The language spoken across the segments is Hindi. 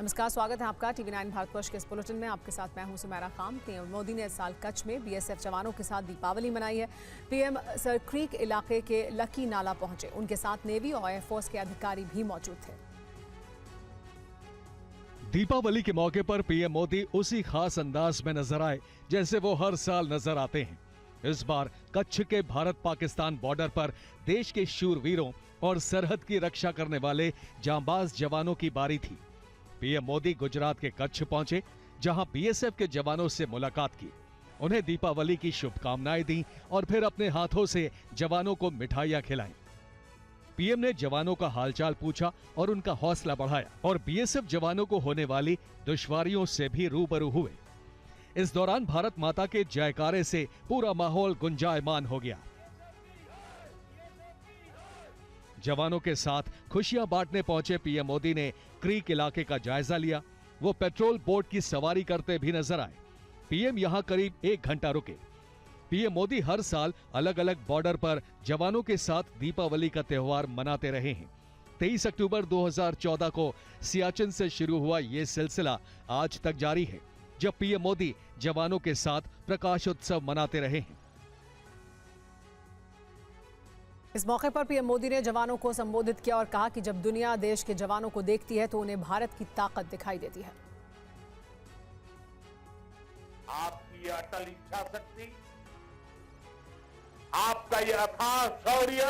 नमस्कार, स्वागत है आपका टीवी 9 भारतवर्ष के इस बुलेटिन में। आपके साथ मैं हूं सुमेरा खान। पीएम मोदी ने इस साल कच्छ में बीएसएफ जवानों के साथ दीपावली मनाई है। पीएम सर क्रीक इलाके के लकी नाला पहुंचे। उनके साथ नेवी और एयरफोर्स के अधिकारी भी मौजूद थे। दीपावली के मौके पर पीएम मोदी उसी खास अंदाज में नजर आए जैसे वो हर साल नजर आते हैं। इस बार कच्छ के भारत पाकिस्तान बॉर्डर पर देश के शूरवीरों और सरहद की रक्षा करने वाले जांबाज जवानों की बारी थी। पीएम मोदी गुजरात के कच्छ पहुंचे, जहां बीएसएफ के जवानों से मुलाकात की, उन्हें दीपावली की शुभकामनाएं दी और फिर अपने हाथों से जवानों को मिठाइयां खिलाईं। पीएम ने जवानों का हालचाल पूछा और उनका हौसला बढ़ाया और बीएसएफ जवानों को होने वाली दुश्वारियों से भी रूबरू हुए। इस दौरान भारत माता के जयकारे से पूरा माहौल गुंजायमान हो गया। जवानों के साथ खुशियां बांटने पहुंचे पीएम मोदी ने क्रीक इलाके का जायजा लिया। वो पेट्रोल बोट की सवारी करते भी नजर आए। पीएम यहां करीब 1 घंटा रुके। पीएम मोदी हर साल अलग अलग बॉर्डर पर जवानों के साथ दीपावली का त्यौहार मनाते रहे हैं। 23 अक्टूबर 2014 को सियाचिन से शुरू हुआ ये सिलसिला आज तक जारी है, जब पीएम मोदी जवानों के साथ प्रकाशोत्सव मनाते रहे हैं। इस मौके पर पीएम मोदी ने जवानों को संबोधित किया और कहा कि जब दुनिया देश के जवानों को देखती है तो उन्हें भारत की ताकत दिखाई देती है। आपकी अटल इच्छा शक्ति, आपका यह अथाह शौर्य,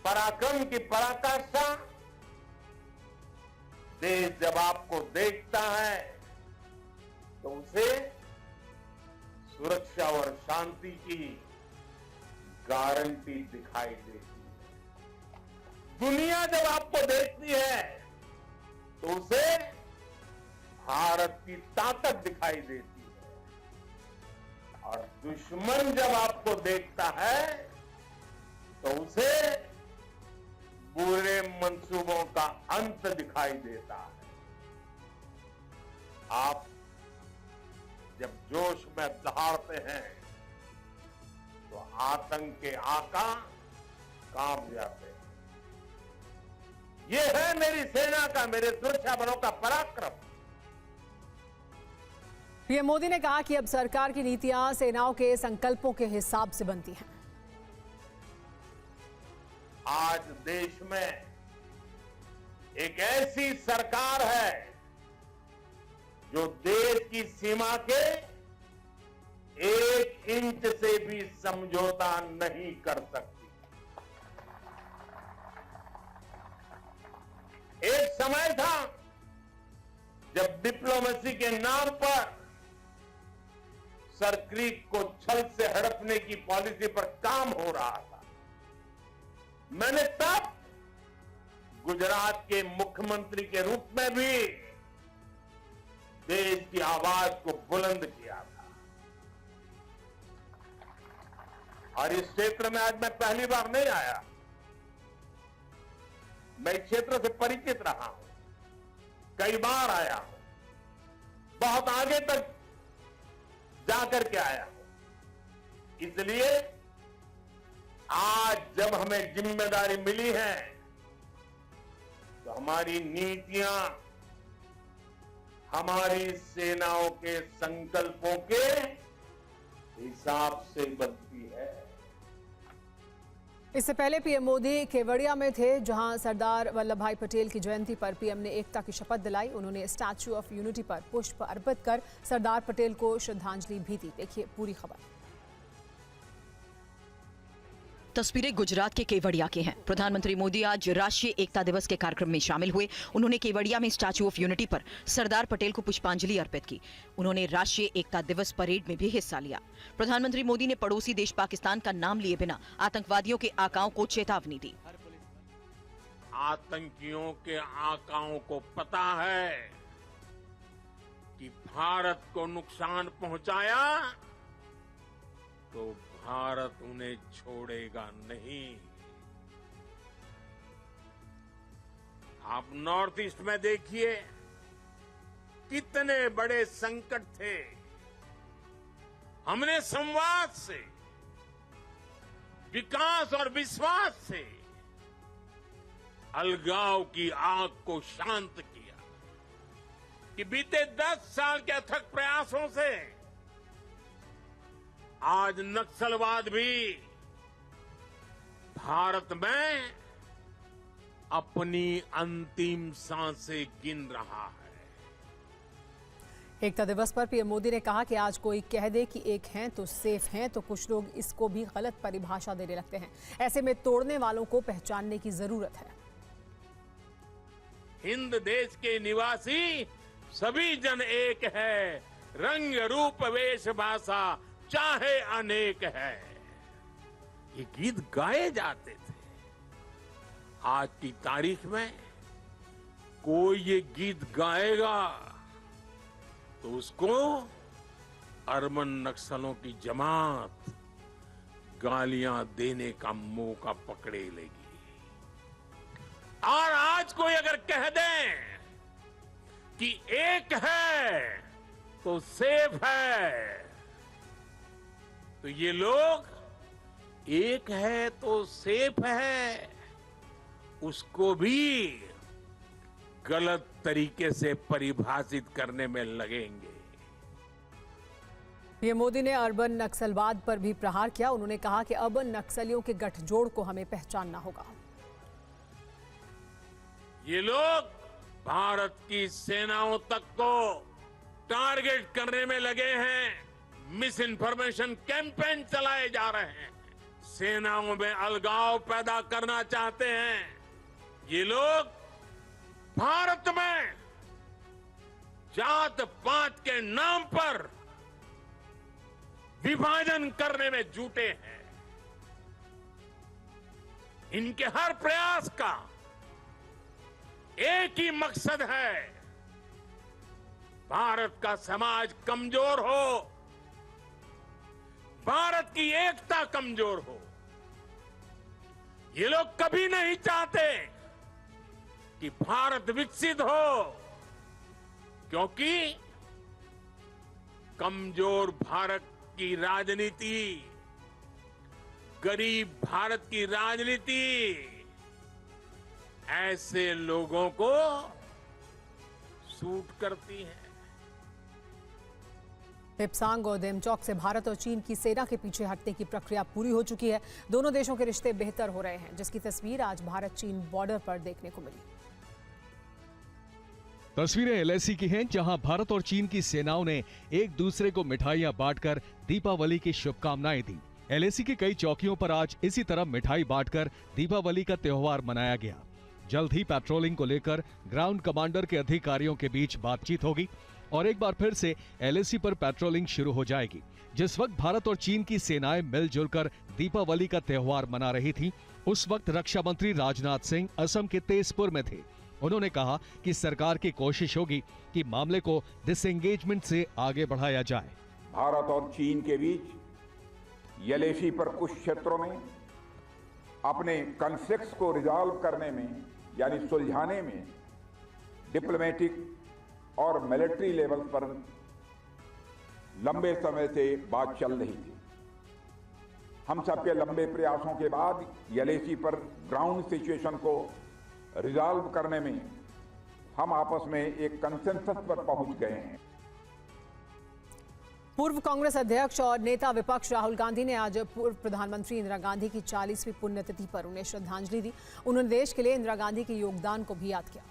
पराक्रम की पराकाष्ठा, देश जब आपको देखता है तो उसे सुरक्षा और शांति की गारंटी दिखाई देती है। दुनिया जब आपको देखती है तो उसे भारत की ताकत दिखाई देती है, और दुश्मन जब आपको देखता है तो उसे बुरे मंसूबों का अंत दिखाई देता है। आप जब जोश में दहाड़ते हैं तो आतंक के आका कांप जाते हैं। यह है मेरी सेना का, मेरे सुरक्षा बलों का पराक्रम। पीएम मोदी ने कहा कि अब सरकार की नीतियां सेनाओं के संकल्पों के हिसाब से बनती हैं। आज देश में एक ऐसी सरकार है जो देश की सीमा के 1 इंच से भी समझौता नहीं कर सकती। एक समय था जब डिप्लोमेसी के नाम पर सर क्रीक को छल से हड़पने की पॉलिसी पर काम हो रहा था। मैंने तब गुजरात के मुख्यमंत्री के रूप में भी देश की आवाज को बुलंद किया था। और इस क्षेत्र में आज मैं पहली बार नहीं आया, मैं इस क्षेत्र से परिचित रहा हूं, कई बार आया हूं, बहुत आगे तक जाकर के आया हूं। इसलिए आज जब हमें जिम्मेदारी मिली है तो हमारी नीतियां हमारी सेनाओं के संकल्पों के हिसाब से बनती है। इससे पहले पीएम मोदी केवड़िया में थे, जहां सरदार वल्लभ भाई पटेल की जयंती पर पीएम ने एकता की शपथ दिलाई। उन्होंने स्टैच्यू ऑफ यूनिटी पर पुष्प अर्पित कर सरदार पटेल को श्रद्धांजलि भी दी। देखिए पूरी खबर। तस्वीरें गुजरात के केवड़िया के हैं। प्रधानमंत्री मोदी आज राष्ट्रीय एकता दिवस के कार्यक्रम में शामिल हुए। उन्होंने केवड़िया में स्टैच्यू ऑफ यूनिटी पर सरदार पटेल को पुष्पांजलि अर्पित की। उन्होंने राष्ट्रीय एकता दिवस परेड में भी हिस्सा लिया। प्रधानमंत्री मोदी ने पड़ोसी देश पाकिस्तान का नाम लिए बिना आतंकवादियों के आकाओं को चेतावनी दी। आतंकियों के आकाओं को पता है कि भारत को नुकसान पहुंचाया तो भारत उन्हें छोड़ेगा नहीं। आप नॉर्थ ईस्ट में देखिए कितने बड़े संकट थे। हमने संवाद से, विकास और विश्वास से अलगाव की आग को शांत किया कि बीते 10 साल के अथक प्रयासों से आज नक्सलवाद भी भारत में अपनी अंतिम सांसें गिन रहा है। एकता दिवस पर पीएम मोदी ने कहा कि आज कोई कह दे कि एक हैं तो सेफ हैं, तो कुछ लोग इसको भी गलत परिभाषा देने लगते हैं। ऐसे में तोड़ने वालों को पहचानने की जरूरत है। हिंद देश के निवासी सभी जन एक है, रंग रूप वेश भाषा चाहे अनेक है। ये गीत गाए जाते थे। आज की तारीख में कोई ये गीत गाएगा तो उसको अरबन नक्सलों की जमात गालियां देने का मौका पकड़े लेगी। और आज कोई अगर कह दे कि एक है तो सेफ है, तो ये लोग एक है तो सेफ है उसको भी गलत तरीके से परिभाषित करने में लगेंगे। पीएम मोदी ने अर्बन नक्सलवाद पर भी प्रहार किया। उन्होंने कहा कि अब नक्सलियों के गठजोड़ को हमें पहचानना होगा। ये लोग भारत की सेनाओं तक को टारगेट करने में लगे हैं। मिस इन्फॉर्मेशन कैंपेन चलाए जा रहे हैं। सेनाओं में अलगाव पैदा करना चाहते हैं। ये लोग भारत में जात पात के नाम पर विभाजन करने में जुटे हैं। इनके हर प्रयास का एक ही मकसद है, भारत का समाज कमजोर हो, भारत की एकता कमजोर हो। ये लोग कभी नहीं चाहते कि भारत विकसित हो, क्योंकि कमजोर भारत की राजनीति, गरीब भारत की राजनीति ऐसे लोगों को सूट करती है। पिपसांग और देमचौक से भारत और चीन की सेना के पीछे हटने की प्रक्रिया पूरी हो चुकी है। दोनों देशों के रिश्ते बेहतर हो रहे हैं, जिसकी तस्वीर आज भारत चीन बॉर्डर पर देखने को मिली। तस्वीरें एलएसी की हैं, जहां भारत और चीन की सेनाओं ने एक दूसरे को मिठाइयां बांटकर दीपावली की शुभकामनाएं दी। एलएसी की कई चौकियों पर आज इसी तरह मिठाई बांटकर दीपावली का त्योहार मनाया गया। जल्द ही पेट्रोलिंग को लेकर ग्राउंड कमांडर के अधिकारियों के बीच बातचीत होगी और एक बार फिर से एलएसी पर पेट्रोलिंग शुरू हो जाएगी। जिस वक्त भारत और चीन की सेनाएं मिलजुल कर दीपावली का त्योहार मना रही थी, उस वक्त रक्षा मंत्री राजनाथ सिंह असम के तेजपुर में थे। उन्होंने कहा कि सरकार की कोशिश होगी कि मामले को डिसएंगेजमेंट से आगे बढ़ाया जाए। भारत और चीन के बीच एलएसी पर कुछ क्षेत्रों में अपने कॉन्फ्लिक्ट्स को रिजॉल्व करने में यानी सुलझाने में डिप्लोमेटिक और मिलिट्री लेवल पर लंबे समय से बात चल रही थी। हम सबके लंबे प्रयासों के बाद एलएसी पर ग्राउंड सिचुएशन को रिजॉल्व करने में हम आपस में एक कंसेंसस पर पहुंच गए हैं। पूर्व कांग्रेस अध्यक्ष और नेता विपक्ष राहुल गांधी ने आज पूर्व प्रधानमंत्री इंदिरा गांधी की 40वीं पुण्यतिथि पर उन्हें श्रद्धांजलि दी। उन्होंने देश के लिए इंदिरा गांधी के योगदान को भी याद किया।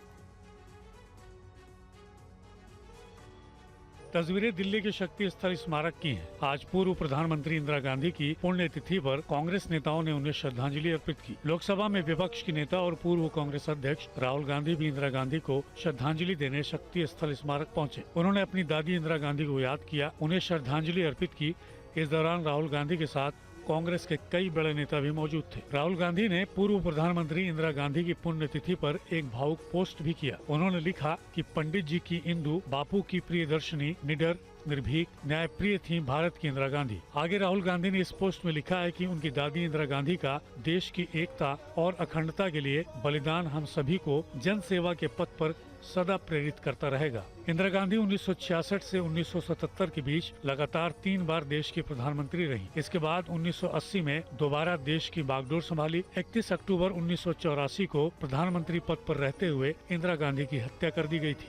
तस्वीरें दिल्ली के शक्ति स्थल स्मारक की हैं। आज पूर्व प्रधानमंत्री इंदिरा गांधी की पुण्यतिथि पर कांग्रेस नेताओं ने उन्हें श्रद्धांजलि अर्पित की। लोकसभा में विपक्ष की नेता और पूर्व कांग्रेस अध्यक्ष राहुल गांधी भी इंदिरा गांधी को श्रद्धांजलि देने शक्ति स्थल स्मारक पहुंचे। उन्होंने अपनी दादी इंदिरा गांधी को याद किया, उन्हें श्रद्धांजलि अर्पित की। इस दौरान राहुल गांधी के साथ कांग्रेस के कई बड़े नेता भी मौजूद थे। राहुल गांधी ने पूर्व प्रधानमंत्री इंदिरा गांधी की पुण्यतिथि पर एक भावुक पोस्ट भी किया। उन्होंने लिखा कि पंडित जी की इंदु, बापू की प्रियदर्शनी, निडर, निर्भीक, न्यायप्रिय थी भारत की इंदिरा गांधी। आगे राहुल गांधी ने इस पोस्ट में लिखा है कि उनकी दादी इंदिरा गांधी का देश की एकता और अखंडता के लिए बलिदान हम सभी को जन सेवा के पथ पर सदा प्रेरित करता रहेगा। इंदिरा गांधी 1966 से 1977 के बीच लगातार 3 बार देश की प्रधानमंत्री रही। इसके बाद 1980 में दोबारा देश की बागडोर संभाली। 31 अक्टूबर 1984 को प्रधानमंत्री पद पर रहते हुए इंदिरा गांधी की हत्या कर दी गई थी।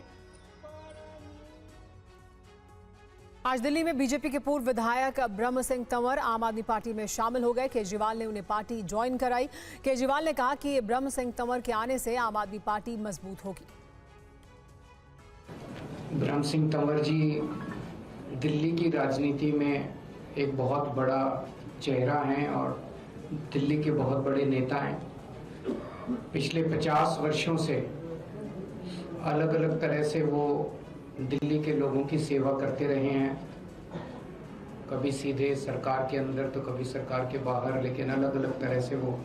आज दिल्ली में बीजेपी के पूर्व विधायक ब्रह्म सिंह तंवर आम आदमी पार्टी में शामिल हो गए। केजरीवाल ने उन्हें पार्टी ज्वाइन कराई। केजरीवाल ने कहा कि ब्रह्म सिंह तंवर के आने से आम आदमी पार्टी मजबूत होगी। ब्रह्म सिंह तंवर जी दिल्ली की राजनीति में एक बहुत बड़ा चेहरा हैं और दिल्ली के बहुत बड़े नेता हैं। पिछले 50 वर्षों से अलग अलग तरह से वो दिल्ली के लोगों की सेवा करते रहे हैं, कभी सीधे सरकार के अंदर तो कभी सरकार के बाहर, लेकिन अलग अलग तरह से वो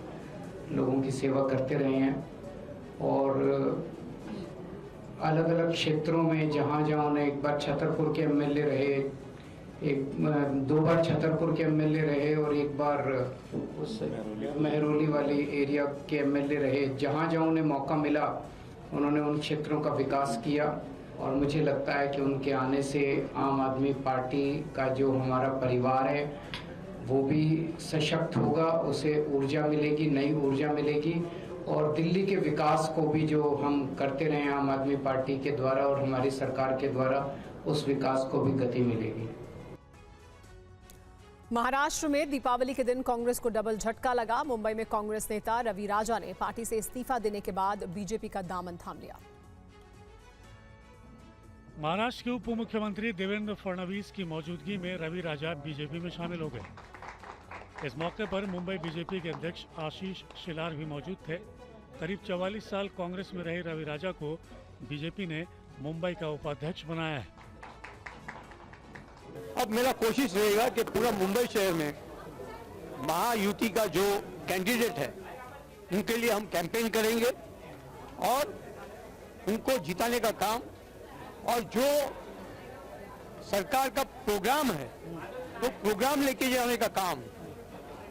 लोगों की सेवा करते रहे हैं। और अलग अलग क्षेत्रों में जहाँ जहाँ उन्हें एक बार छतरपुर के एमएलए रहे, 2 बार छतरपुर के एमएलए रहे और एक बार उस मेहरौली वाली एरिया के एमएलए रहे। जहाँ जहाँ उन्हें मौका मिला उन्होंने उन क्षेत्रों का विकास किया और मुझे लगता है कि उनके आने से आम आदमी पार्टी का जो हमारा परिवार है वो भी सशक्त होगा, उसे ऊर्जा मिलेगी, नई ऊर्जा मिलेगी और दिल्ली के विकास को भी जो हम करते रहे आम आदमी पार्टी के द्वारा और हमारी सरकार के द्वारा, उस विकास को भी गति मिलेगी। महाराष्ट्र में दीपावली के दिन कांग्रेस को डबल झटका लगा। मुंबई में कांग्रेस नेता रवि राजा ने पार्टी से इस्तीफा देने के बाद बीजेपी का दामन थाम लिया। महाराष्ट्र के उप मुख्यमंत्री देवेंद्र फडणवीस की मौजूदगी में रवि राजा बीजेपी में शामिल हो गए। इस मौके पर मुंबई बीजेपी के अध्यक्ष आशीष शेलार भी मौजूद थे। करीब 44 साल कांग्रेस में रहे रवि राजा को बीजेपी ने मुंबई का उपाध्यक्ष बनाया है। अब मेरा कोशिश रहेगा कि पूरा मुंबई शहर में महायुति का जो कैंडिडेट है उनके लिए हम कैंपेन करेंगे और उनको जिताने का काम और जो सरकार का प्रोग्राम है वो प्रोग्राम लेके जाने का काम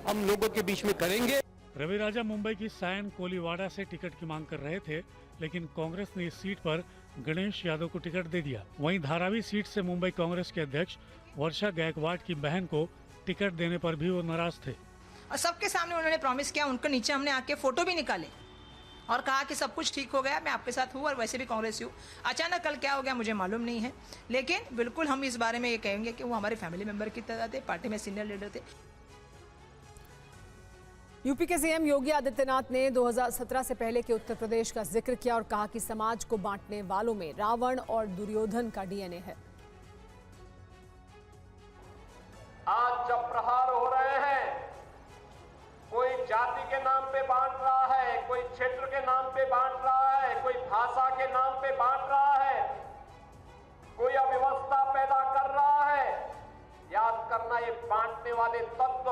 हम लोगों के बीच में करेंगे। रवि राजा मुंबई की सायन कोलीवाड़ा से टिकट की मांग कर रहे थे, लेकिन कांग्रेस ने इस सीट पर गणेश यादव को टिकट दे दिया। वहीं धारावी सीट से मुंबई कांग्रेस के अध्यक्ष वर्षा गायकवाड़ की बहन को टिकट देने पर भी वो नाराज थे। और सबके सामने उन्होंने प्रॉमिस किया, उनके नीचे हमने आके फोटो भी निकाले और कहा कि सब कुछ ठीक हो गया, मैं आपके साथ हूँ और वैसे भी कांग्रेस हूँ। अचानक कल क्या हो गया मुझे मालूम नहीं है, लेकिन बिल्कुल हम इस बारे में ये कहेंगे कि वो हमारे फैमिली मेंबर की तरह थे, पार्टी में सीनियर लीडर थे। यूपी के सीएम योगी आदित्यनाथ ने 2017 से पहले के उत्तर प्रदेश का जिक्र किया और कहा कि समाज को बांटने वालों में रावण और दुर्योधन का डीएनए है। आज जब प्रहार हो रहे हैं, कोई जाति के नाम पे बांट रहा है, कोई क्षेत्र के नाम पे बांट रहा है, कोई भाषा के नाम पे बांट रहा है, कोई अव्यवस्था पैदा कर रहा है। याद करना, ये बांटने वाले तत्व,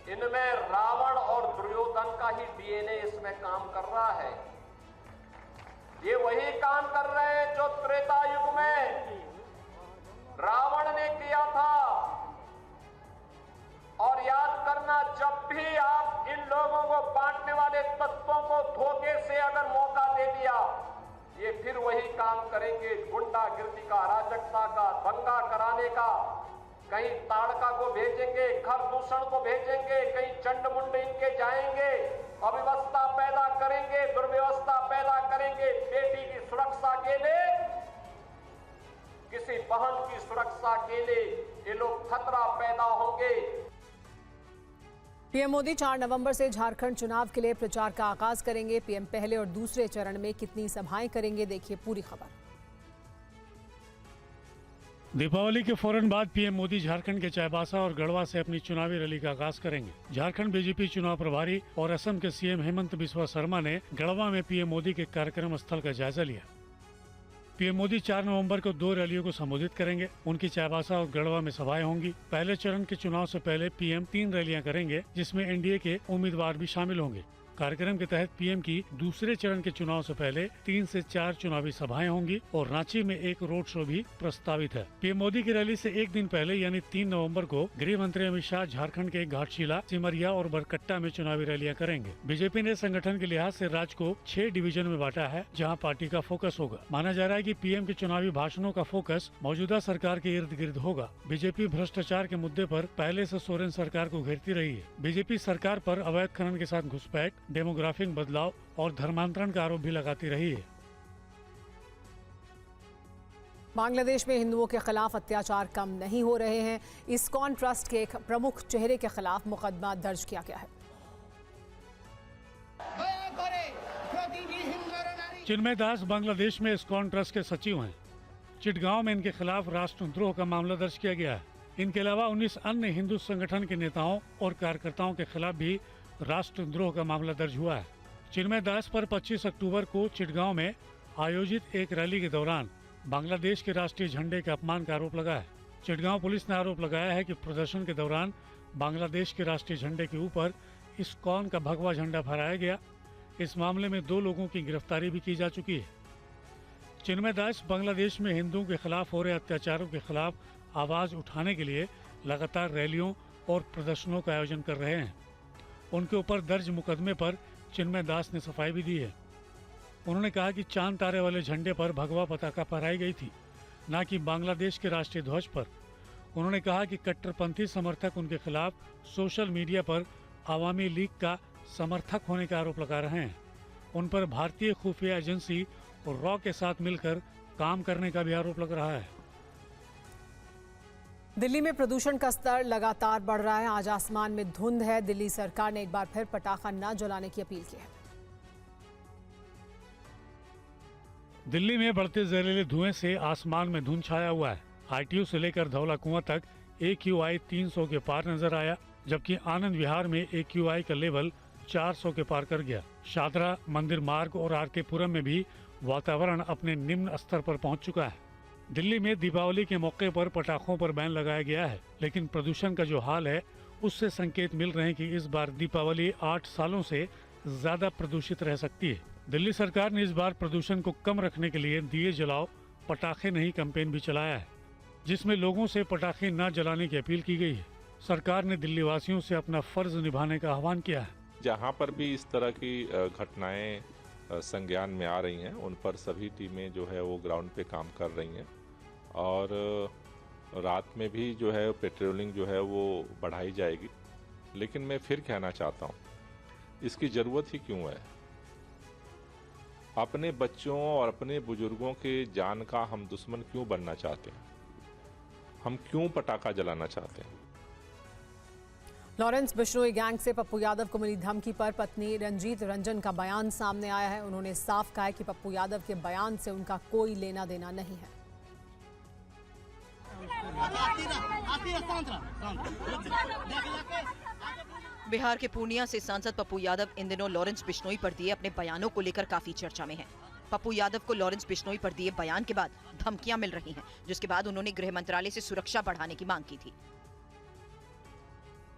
इनमें रावण और दुर्योधन का ही डीएनए इसमें काम कर रहा है। ये वही काम कर रहे हैं जो त्रेता युग में रावण ने किया था। और याद करना, जब भी आप इन लोगों को बांटने वाले तत्वों को धोखे से अगर मौका दे दिया, ये फिर वही काम करेंगे, गुंडागिर्दी का, अराजकता का, दंगा कराने का। कहीं ताड़का को भेजेंगे, घर दूषण को भेजेंगे, कहीं चंड-मुंड इनके जाएंगे, अव्यवस्था पैदा करेंगे, दुर्व्यवस्था पैदा करेंगे। बेटी की सुरक्षा के लिए, किसी बहन की सुरक्षा के लिए ये लोग खतरा पैदा होंगे। पीएम मोदी 4 नवंबर से झारखंड चुनाव के लिए प्रचार का आगाज करेंगे। पीएम पहले और दूसरे चरण में कितनी सभाएं करेंगे, देखिए पूरी खबर। दीपावली के फौरन बाद पीएम मोदी झारखंड के चाईबासा और गढ़वा से अपनी चुनावी रैली का आगाज करेंगे। झारखंड बीजेपी चुनाव प्रभारी और असम के सीएम हेमंत बिस्वा शर्मा ने गढ़वा में पीएम मोदी के कार्यक्रम स्थल का जायजा लिया। पीएम मोदी 4 नवंबर को 2 रैलियों को संबोधित करेंगे। उनकी चाईबासा और गढ़वा में सभाएं होंगी। पहले चरण के चुनाव से पहले पीएम 3 रैलियां करेंगे, जिसमें एनडीए के उम्मीदवार भी शामिल होंगे। कार्यक्रम के तहत पीएम की दूसरे चरण के चुनाव से पहले 3 से 4 चुनावी सभाएं होंगी और रांची में एक रोड शो भी प्रस्तावित है। पीएम मोदी की रैली से एक दिन पहले यानी 3 नवंबर को गृह मंत्री अमित शाह झारखंड के घाटशिला, सिमरिया और बरकट्टा में चुनावी रैलियां करेंगे। बीजेपी ने संगठन के लिहाज से राज्य को 6 डिवीजन में बांटा है, जहाँ पार्टी का फोकस होगा। माना जा रहा है कि पीएम के चुनावी भाषणों का फोकस मौजूदा सरकार के इर्द गिर्द होगा। बीजेपी भ्रष्टाचार के मुद्दे पर पहले से सोरेन सरकार को घेरती रही है। बीजेपी सरकार पर अवैध खनन के साथ घुसपैठ, डेमोग्राफिक बदलाव और धर्मांतरण का आरोप भी लगाती रही है। बांग्लादेश में हिंदुओं के खिलाफ अत्याचार कम नहीं हो रहे हैं। इस्कॉन ट्रस्ट के एक प्रमुख चेहरे के खिलाफ मुकदमा दर्ज किया गया है। चिन्मय दास बांग्लादेश में इस्कॉन ट्रस्ट के सचिव हैं। चिटगांव में इनके खिलाफ राष्ट्रद्रोह का मामला दर्ज किया गया है। इनके अलावा 19 अन्य हिंदू संगठन के नेताओं और कार्यकर्ताओं के खिलाफ भी राष्ट्रद्रोह का मामला दर्ज हुआ है। चिन्मय दास पर 25 अक्टूबर को चिटगांव में आयोजित एक रैली के दौरान बांग्लादेश के राष्ट्रीय झंडे के अपमान का आरोप लगा है। चिटगांव पुलिस ने आरोप लगाया है कि प्रदर्शन के दौरान बांग्लादेश के राष्ट्रीय झंडे के ऊपर इस्कॉन का भगवा झंडा फहराया गया। इस मामले में 2 लोगों की गिरफ्तारी भी की जा चुकी है। चिन्मय दास बांग्लादेश में हिंदुओं के खिलाफ हो रहे अत्याचारों के खिलाफ आवाज उठाने के लिए लगातार रैलियों और प्रदर्शनों का आयोजन कर रहे हैं। उनके ऊपर दर्ज मुकदमे पर चिन्मय दास ने सफाई भी दी है। उन्होंने कहा कि चांद तारे वाले झंडे पर भगवा पताका फहराई गई थी, न कि बांग्लादेश के राष्ट्रीय ध्वज पर। उन्होंने कहा कि कट्टरपंथी समर्थक उनके खिलाफ सोशल मीडिया पर आवामी लीग का समर्थक होने का आरोप लगा रहे हैं। उन पर भारतीय खुफिया एजेंसी और रॉ के साथ मिलकर काम करने का भी आरोप लग रहा है। दिल्ली में प्रदूषण का स्तर लगातार बढ़ रहा है। आज आसमान में धुंध है। दिल्ली सरकार ने एक बार फिर पटाखा न जलाने की अपील की है। दिल्ली में बढ़ते जहरीले धुएं से आसमान में धुंध छाया हुआ है। आईटीयू से लेकर धौला कुआं तक AQI 300 के पार नजर आया, जबकि आनंद विहार में AQI का लेवल 400 के पार कर गया। शादरा, मंदिर मार्ग और आर के पुरम में भी वातावरण अपने निम्न स्तर पर पहुंच चुका है। दिल्ली में दीपावली के मौके पर पटाखों पर बैन लगाया गया है, लेकिन प्रदूषण का जो हाल है उससे संकेत मिल रहे हैं कि इस बार दीपावली 8 सालों से ज्यादा प्रदूषित रह सकती है। दिल्ली सरकार ने इस बार प्रदूषण को कम रखने के लिए दिए जलाओ पटाखे नहीं कैंपेन भी चलाया है, जिसमें लोगों से पटाखे न जलाने की अपील की गई है। सरकार ने दिल्ली वासियों से अपना फर्ज निभाने का आह्वान किया है। जहाँ पर भी इस तरह की घटनाएं संज्ञान में आ रही हैं, उन पर सभी टीमें जो है वो ग्राउंड पे काम कर रही हैं और रात में भी जो है पेट्रोलिंग जो है वो बढ़ाई जाएगी। लेकिन मैं फिर कहना चाहता हूँ, इसकी ज़रूरत ही क्यों है? अपने बच्चों और अपने बुजुर्गों के जान का हम दुश्मन क्यों बनना चाहते हैं? हम क्यों पटाखा जलाना चाहते हैं? लॉरेंस बिश्नोई गैंग से पप्पू यादव को मिली धमकी पर पत्नी रंजीत रंजन का बयान सामने आया है। उन्होंने साफ कहा है कि पप्पू यादव के बयान से उनका कोई लेना देना नहीं है। बिहार के पूर्णिया से सांसद पप्पू यादव इन दिनों लॉरेंस बिश्नोई पर दिए अपने बयानों को लेकर काफी चर्चा में हैं। पप्पू यादव को लॉरेंस बिश्नोई पर दिए बयान के बाद धमकियां मिल रही हैं, जिसके बाद उन्होंने गृह मंत्रालय से सुरक्षा बढ़ाने की मांग की थी।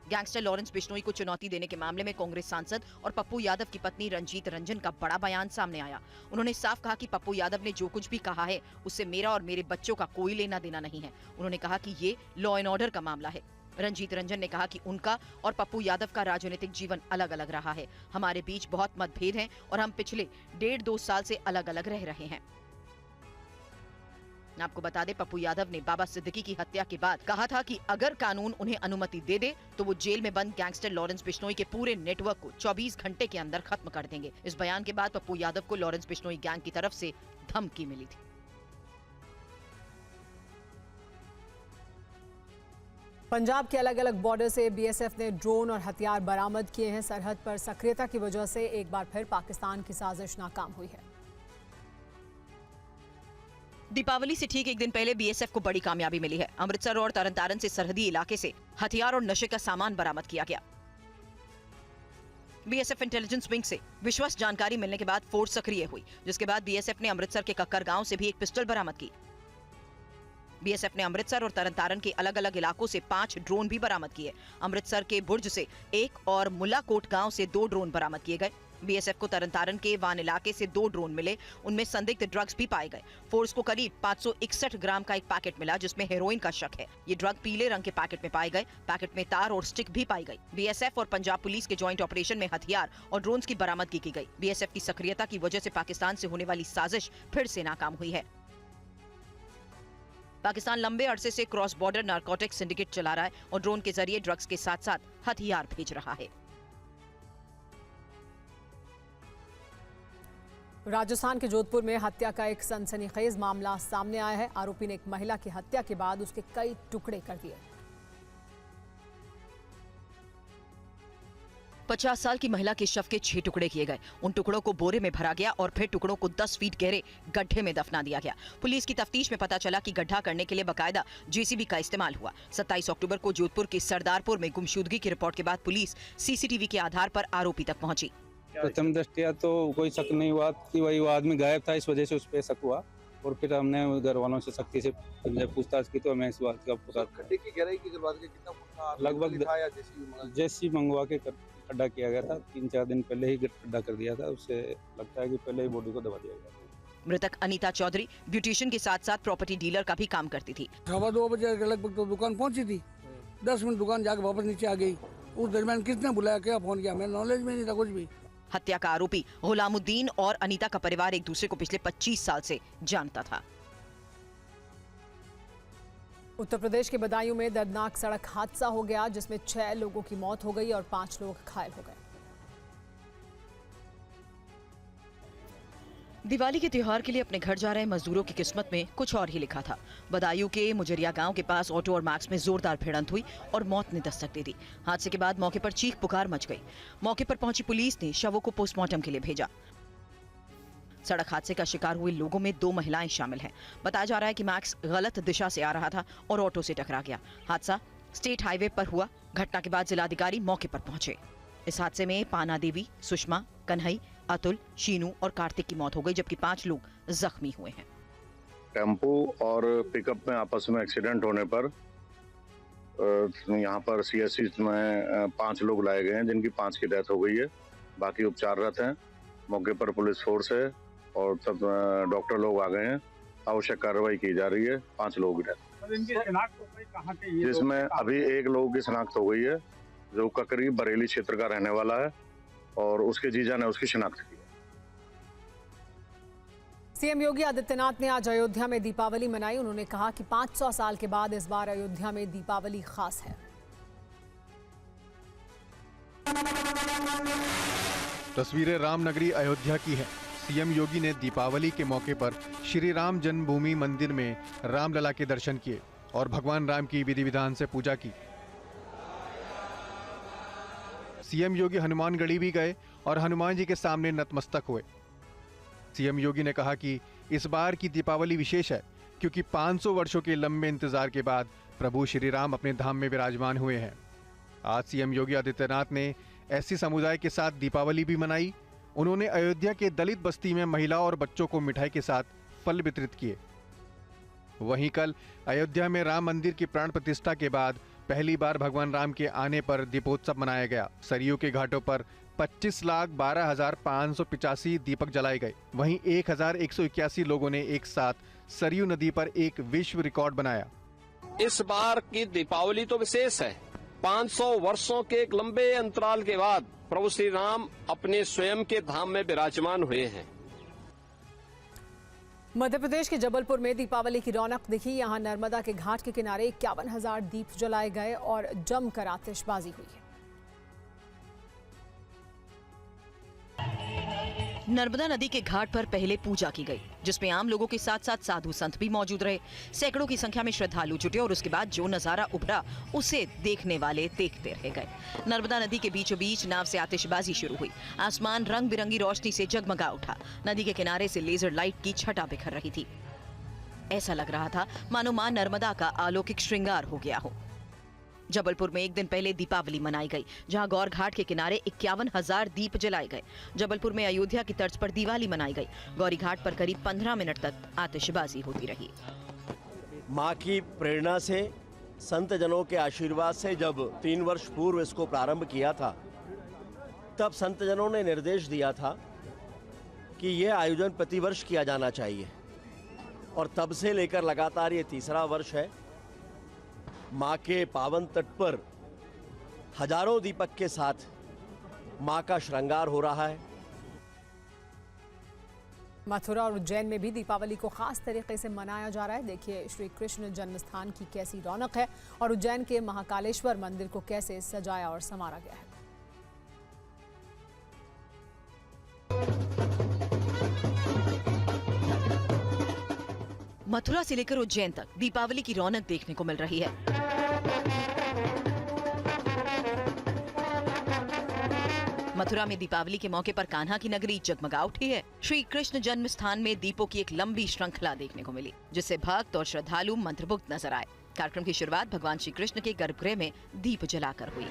गैंगस्टर लॉरेंस बिश्नोई को चुनौती देने के मामले में कांग्रेस सांसद और पप्पू यादव की पत्नी रंजीत रंजन का बड़ा बयान सामने आया। उन्होंने साफ कहा कि पप्पू यादव ने जो कुछ भी कहा है उससे मेरा और मेरे बच्चों का कोई लेना देना नहीं है। उन्होंने कहा कि ये लॉ एंड ऑर्डर का मामला है। रंजीत रंजन ने कहा कि उनका और पप्पू यादव का राजनीतिक जीवन अलग अलग रहा है। हमारे बीच बहुत मतभेद हैं और हम पिछले 1.5-2 साल से अलग अलग रह रहे हैं। आपको बता दें, पप्पू यादव ने बाबा सिद्दीकी की हत्या के बाद कहा था कि अगर कानून उन्हें अनुमति दे दे तो वो जेल में बंद गैंगस्टर लॉरेंस बिश्नोई के पूरे नेटवर्क को 24 घंटे के अंदर खत्म कर देंगे। इस बयान के बाद पप्पू यादव को लॉरेंस बिश्नोई गैंग की तरफ से धमकी मिली थी। पंजाब के अलग अलग बॉर्डर से BSF ने ड्रोन और हथियार बरामद किए हैं। सरहद पर सक्रियता की वजह से एक बार फिर पाकिस्तान की साजिश नाकाम हुई है। दीपावली से ठीक एक दिन पहले BSF को बड़ी कामयाबी मिली है। अमृतसर और तरनतारन से सरहदी इलाके से हथियार और नशे का सामान बरामद किया गया। BSF इंटेलिजेंस विंग से विश्वास जानकारी मिलने के बाद फोर्स सक्रिय हुई, जिसके बाद BSF ने अमृतसर के कक्कर गांव से भी एक पिस्टल बरामद की। BSF ने अमृतसर और तरनतारन के अलग अलग इलाकों से 5 ड्रोन भी बरामद किए। अमृतसर के बुर्ज से 1 और मुल्लाकोट गांव से 2 ड्रोन बरामद किए गए। बीएसएफ को तरनतारन के वान इलाके से 2 ड्रोन मिले, उनमें संदिग्ध ड्रग्स भी पाए गए। फोर्स को करीब 561 ग्राम का एक पैकेट मिला जिसमें हेरोइन का शक है। ये ड्रग पीले रंग के पैकेट में पाए गए। पैकेट में तार और स्टिक भी पाई गई। बीएसएफ और पंजाब पुलिस के ज्वाइंट ऑपरेशन में हथियार और ड्रोन्स की बरामदगी की गई। बीएसएफ की सक्रियता की वजह से पाकिस्तान से होने वाली साजिश फिर से नाकाम हुई है। पाकिस्तान लंबे अरसे से क्रॉस बॉर्डर नारकोटिक सिंडिकेट चला रहा है और ड्रोन के जरिए ड्रग्स के साथ साथ हथियार भेज रहा है। राजस्थान के जोधपुर में हत्या का एक सनसनीखेज मामला सामने आया है। आरोपी ने एक महिला की हत्या के बाद उसके कई टुकड़े कर दिए। 50 साल की महिला के शव के 6 टुकड़े किए गए। उन टुकड़ों को बोरे में भरा गया और फिर टुकड़ों को 10 फीट गहरे गड्ढे में दफना दिया गया। पुलिस की तफ्तीश में पता चला कि गड्ढा करने के लिए बकायदा जेसीबी का इस्तेमाल हुआ। 27 अक्टूबर को जोधपुर के सरदारपुर में गुमशुदगी की रिपोर्ट के बाद पुलिस सीसीटीवी के आधार पर आरोपी तक पहुंची। प्रथम दृष्टया तो कोई शक नहीं हुआ कि वही वो आदमी गायब था, इस वजह से उस पर शक हुआ और फिर हमने घर वालों से सख्ती से जब पूछताछ की तो हमें इस बात का पता। खड्डे की गहराई की बात की कितना लगभग जेसी मंगवा के खड्डा किया गया था। 3-4 दिन पहले ही खड्डा कर दिया था। उससे लगता है कि पहले ही बॉडी को दबा दिया गया। मृतक अनीता चौधरी ब्यूटिशियन के साथ साथ प्रॉपर्टी डीलर का भी काम करती थी। 2:15 बजे के लगभग तो दुकान पहुंची थी। 10 मिनट दुकान जाकर वापस नीचे आ गई। उस दरमियान किसने बुलाया, क्या फोन किया, मेरे नॉलेज में नहीं था कुछ भी। हत्या का आरोपी गुलामुद्दीन और अनीता का परिवार एक दूसरे को पिछले 25 साल से जानता था। उत्तर प्रदेश के बदायूं में दर्दनाक सड़क हादसा हो गया जिसमें 6 लोगों की मौत हो गई और 5 लोग घायल हो गए। दिवाली के त्योहार के लिए अपने घर जा रहे मजदूरों की किस्मत में कुछ और ही लिखा था। बदायूं के मुजरिया गांव के पास ऑटो और मैक्स में जोरदार भिड़ंत हुई और मौत ने दस्तक दे दी। हादसे के बाद मौके पर चीख पुकार मच गई। मौके पर पहुंची पुलिस ने शवों को पोस्टमार्टम के लिए भेजा। सड़क हादसे का शिकार हुए लोगों में 2 महिलाएं शामिल हैं। बताया जा रहा है कि मैक्स गलत दिशा से आ रहा था और ऑटो से टकरा गया। हादसा स्टेट हाईवे पर हुआ। घटना के बाद जिलाधिकारी मौके पर पहुंचे। इस हादसे में पाना देवी, सुषमा, कन्हई, अतुल, शीनू और कार्तिक की मौत हो गई जबकि 5 लोग जख्मी हुए हैं। टेम्पो और पिकअप में आपस में एक्सीडेंट होने पर यहाँ पर सीएससी में 5 लोग लाए गए हैं जिनकी 5 की डेथ हो गई है। बाकी उपचाररत हैं। मौके पर पुलिस फोर्स है और सब डॉक्टर लोग आ गए हैं। आवश्यक कार्रवाई की जा रही है। 5 लोगों की डेथ, जिसमें अभी 1 लोगों की शिनाख्त हो गई है जो ककरी बरेली क्षेत्र का रहने वाला है और उसके जीजा ने उसकी शिनाख्त की। सीएम योगी आदित्यनाथ ने आज अयोध्या में दीपावली मनाई। उन्होंने कहा कि 500 साल के बाद इस बार अयोध्या में दीपावली खास है। तस्वीरें रामनगरी अयोध्या की हैं। सीएम योगी ने दीपावली के मौके पर श्री राम जन्मभूमि मंदिर में रामलला के दर्शन किए और भगवान राम की विधि विधान से पूजा की। सीएम योगी हनुमानगढ़ी भी गए और हनुमान जी के सामने नतमस्तक हुए। सीएम योगी ने कहा कि इस बार की दीपावली विशेष है क्योंकि 500 वर्षों के लंबे इंतजार के बाद प्रभु श्री राम अपने धाम में विराजमान हुए हैं। आज सीएम योगी आदित्यनाथ ने एससी समुदाय के साथ दीपावली भी मनाई। उन्होंने अयोध्या के दलित बस्ती में महिला और बच्चों को मिठाई के साथ फल वितरित किए। वहीं कल अयोध्या में राम मंदिर की प्राण प्रतिष्ठा के बाद पहली बार भगवान राम के आने पर दीपोत्सव मनाया गया। सरयू के घाटों पर 25,12,585 दीपक जलाए गए। वहीं 1,181 लोगों ने एक साथ सरयू नदी पर एक विश्व रिकॉर्ड बनाया। इस बार की दीपावली तो विशेष है। 500 वर्षों के एक लंबे अंतराल के बाद प्रभु श्री राम अपने स्वयं के धाम में विराजमान हुए हैं। मध्य प्रदेश के जबलपुर में दीपावली की रौनक दिखी। यहां नर्मदा के घाट के किनारे 51,000 दीप जलाए गए और जमकर आतिशबाजी हुई। नर्मदा नदी के घाट पर पहले पूजा की गई जिसमें आम लोगों के साथ साथ साधु संत भी मौजूद रहे। सैकड़ों की संख्या में श्रद्धालु जुटे और उसके बाद जो नजारा उभरा उसे देखने वाले देखते रह गए। नर्मदा नदी के बीचों बीच नाव से आतिशबाजी शुरू हुई। आसमान रंग बिरंगी रोशनी से जगमगा उठा। नदी के किनारे से लेजर लाइट की छटा बिखर रही थी। ऐसा लग रहा था मानो मां नर्मदा का अलौकिक श्रृंगार हो गया हो। जबलपुर में एक दिन पहले दीपावली मनाई गई जहां गौर घाट के किनारे 51,000 दीप जलाए गए। जबलपुर में अयोध्या की तर्ज पर दिवाली मनाई गई। गौरी घाट पर करीब 15 मिनट तक आतिशबाजी होती रही। मां की प्रेरणा से, संत जनों के आशीर्वाद से जब 3 वर्ष पूर्व इसको प्रारंभ किया था तब संतजनों ने निर्देश दिया था कि ये आयोजन प्रतिवर्ष किया जाना चाहिए और तब से लेकर लगातार ये तीसरा वर्ष है। माँ के पावन तट पर हजारों दीपक के साथ माँ का श्रृंगार हो रहा है। मथुरा और उज्जैन में भी दीपावली को खास तरीके से मनाया जा रहा है। देखिए श्री कृष्ण जन्मस्थान की कैसी रौनक है और उज्जैन के महाकालेश्वर मंदिर को कैसे सजाया और संवारा गया है। मथुरा से लेकर उज्जैन तक दीपावली की रौनक देखने को मिल रही है। मथुरा में दीपावली के मौके पर कान्हा की नगरी जगमगा उठी है। श्री कृष्ण जन्म स्थान में दीपों की एक लंबी श्रृंखला देखने को मिली, जिससे भक्त और श्रद्धालु मंत्रमुग्ध नजर आए। कार्यक्रम की शुरुआत भगवान श्री कृष्ण के गर्भगृह में दीप जलाकर हुई।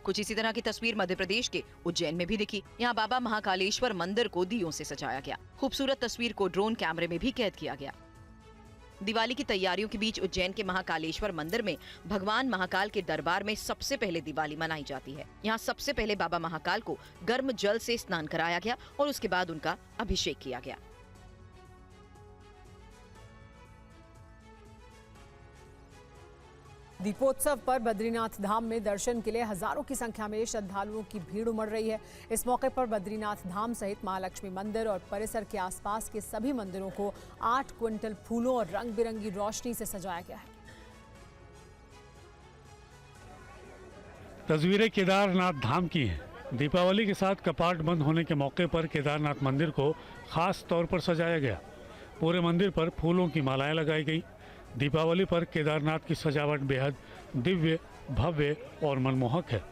कुछ इसी तरह की तस्वीर मध्य प्रदेश के उज्जैन में भी दिखी। यहाँ बाबा महाकालेश्वर मंदिर को दियों से सजाया गया। खूबसूरत तस्वीर को ड्रोन कैमरे में भी कैद किया गया। दिवाली की तैयारियों के बीच उज्जैन के महाकालेश्वर मंदिर में भगवान महाकाल के दरबार में सबसे पहले दिवाली मनाई जाती है। यहाँ सबसे पहले बाबा महाकाल को गर्म जल से स्नान कराया गया और उसके बाद उनका अभिषेक किया गया। दीपोत्सव पर बद्रीनाथ धाम में दर्शन के लिए हजारों की संख्या में श्रद्धालुओं की भीड़ उमड़ रही है। इस मौके पर बद्रीनाथ धाम सहित महालक्ष्मी मंदिर और परिसर के आसपास के सभी मंदिरों को 8 क्विंटल फूलों और रंग बिरंगी रोशनी से सजाया गया है। तस्वीरें केदारनाथ धाम की हैं। दीपावली के साथ कपाट बंद होने के मौके पर केदारनाथ मंदिर को खास तौर पर सजाया गया। पूरे मंदिर पर फूलों की मालाएं लगाई गई। दीपावली पर केदारनाथ की सजावट बेहद दिव्य, भव्य और मनमोहक है।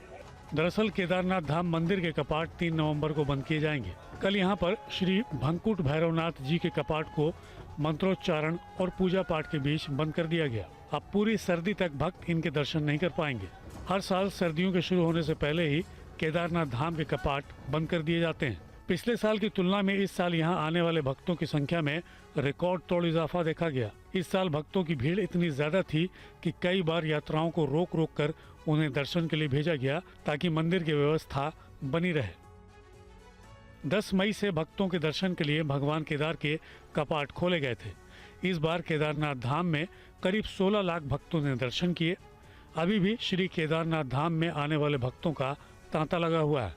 दरअसल केदारनाथ धाम मंदिर के कपाट 3 नवंबर को बंद किए जाएंगे। कल यहां पर श्री भंकुट भैरवनाथ जी के कपाट को मंत्रोच्चारण और पूजा पाठ के बीच बंद कर दिया गया। अब पूरी सर्दी तक भक्त इनके दर्शन नहीं कर पाएंगे। हर साल सर्दियों के शुरू होने से पहले ही केदारनाथ धाम के कपाट बंद कर दिए जाते हैं। पिछले साल की तुलना में इस साल यहां आने वाले भक्तों की संख्या में रिकॉर्ड तोड़ इजाफा देखा गया। इस साल भक्तों की भीड़ इतनी ज्यादा थी कि कई बार यात्राओं को रोक रोक कर उन्हें दर्शन के लिए भेजा गया ताकि मंदिर की व्यवस्था बनी रहे। 10 मई से भक्तों के दर्शन के लिए भगवान केदार के कपाट खोले गए थे। इस बार केदारनाथ धाम में करीब 16 लाख भक्तों ने दर्शन किए। अभी भी श्री केदारनाथ धाम में आने वाले भक्तों का तांता लगा हुआ है।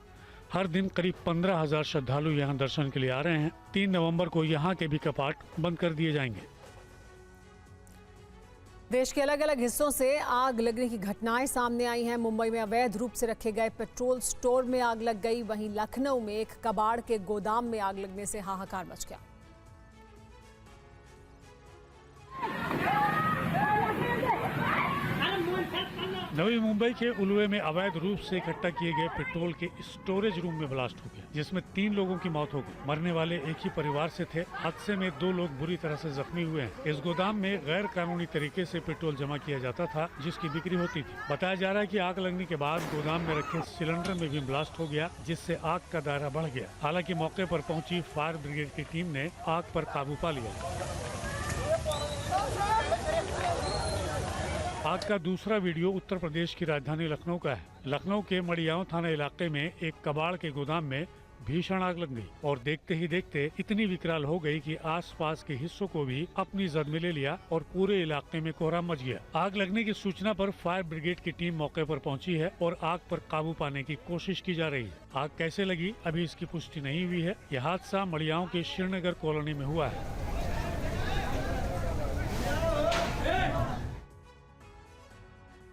हर दिन करीब 15,000 श्रद्धालु यहां दर्शन के लिए आ रहे हैं। 3 नवंबर को यहां के भी कपाट बंद कर दिए जाएंगे। देश के अलग अलग हिस्सों से आग लगने की घटनाएं सामने आई हैं। मुंबई में अवैध रूप से रखे गए पेट्रोल स्टोर में आग लग गई। वहीं लखनऊ में एक कबाड़ के गोदाम में आग लगने से हाहाकार मच गया। नवी मुंबई के उलवे में अवैध रूप से इकट्ठा किए गए पेट्रोल के स्टोरेज रूम में ब्लास्ट हो गया, जिसमें 3 लोगों की मौत हो गई। मरने वाले एक ही परिवार से थे। हादसे में 2 लोग बुरी तरह से जख्मी हुए हैं। इस गोदाम में गैर कानूनी तरीके से पेट्रोल जमा किया जाता था, जिसकी बिक्री होती थी। बताया जा रहा है कि आग लगने के बाद गोदाम में रखे सिलेंडर में भी ब्लास्ट हो गया, जिससे आग का दायरा बढ़ गया। हालांकि मौके पर पहुंची फायर ब्रिगेड की टीम ने आग पर काबू पा लिया। आग का दूसरा वीडियो उत्तर प्रदेश की राजधानी लखनऊ का है। लखनऊ के मड़ियाओं थाना इलाके में एक कबाड़ के गोदाम में भीषण आग लग गई और देखते ही देखते इतनी विकराल हो गई कि आसपास के हिस्सों को भी अपनी जद में ले लिया और पूरे इलाके में कोहराम मच गया। आग लगने की सूचना पर फायर ब्रिगेड की टीम मौके पर पहुंची है और आग पर काबू पाने की कोशिश की जा रही है। आग कैसे लगी अभी इसकी पुष्टि नहीं हुई है। यह हादसा मड़ियाओं के श्रीनगर कॉलोनी में हुआ है।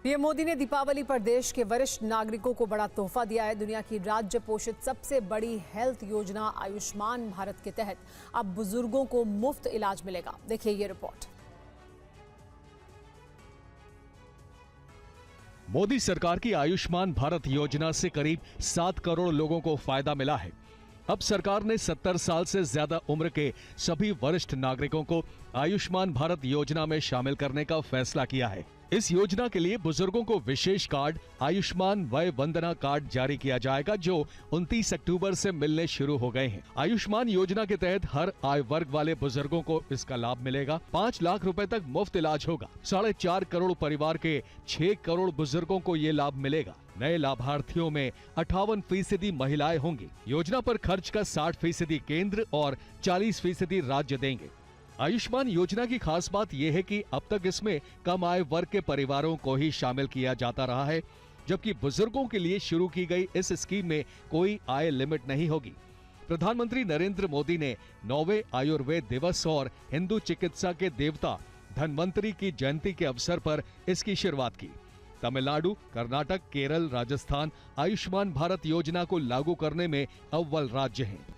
पीएम मोदी ने दीपावली पर देश के वरिष्ठ नागरिकों को बड़ा तोहफा दिया है। दुनिया की राज्य पोषित सबसे बड़ी हेल्थ योजना आयुष्मान भारत के तहत अब बुजुर्गों को मुफ्त इलाज मिलेगा। देखिए ये रिपोर्ट। मोदी सरकार की आयुष्मान भारत योजना से करीब 7 करोड़ लोगों को फायदा मिला है। अब सरकार ने 70 साल से ज्यादा उम्र के सभी वरिष्ठ नागरिकों को आयुष्मान भारत योजना में शामिल करने का फैसला किया है। इस योजना के लिए बुजुर्गों को विशेष कार्ड आयुष्मान वय वंदना कार्ड जारी किया जाएगा, जो 29 अक्टूबर से मिलने शुरू हो गए हैं। आयुष्मान योजना के तहत हर आय वर्ग वाले बुजुर्गों को इसका लाभ मिलेगा। 5 लाख रुपए तक मुफ्त इलाज होगा। 4.5 करोड़ परिवार के 6 करोड़ बुजुर्गों को ये लाभ मिलेगा। नए लाभार्थियों में 58% महिलाएं होंगी। योजना पर खर्च का 60% केंद्र और 40% राज्य देंगे। आयुष्मान योजना की खास बात यह है कि अब तक इसमें कम आय वर्ग के परिवारों को ही शामिल किया जाता रहा है, जबकि बुजुर्गों के लिए शुरू की गई इस स्कीम में कोई आय लिमिट नहीं होगी। प्रधानमंत्री नरेंद्र मोदी ने 9वें आयुर्वेद दिवस और हिंदू चिकित्सा के देवता धन्वंतरी की जयंती के अवसर पर इसकी शुरुआत की। तमिलनाडु, कर्नाटक, केरल, राजस्थान आयुष्मान भारत योजना को लागू करने में अव्वल राज्य हैं।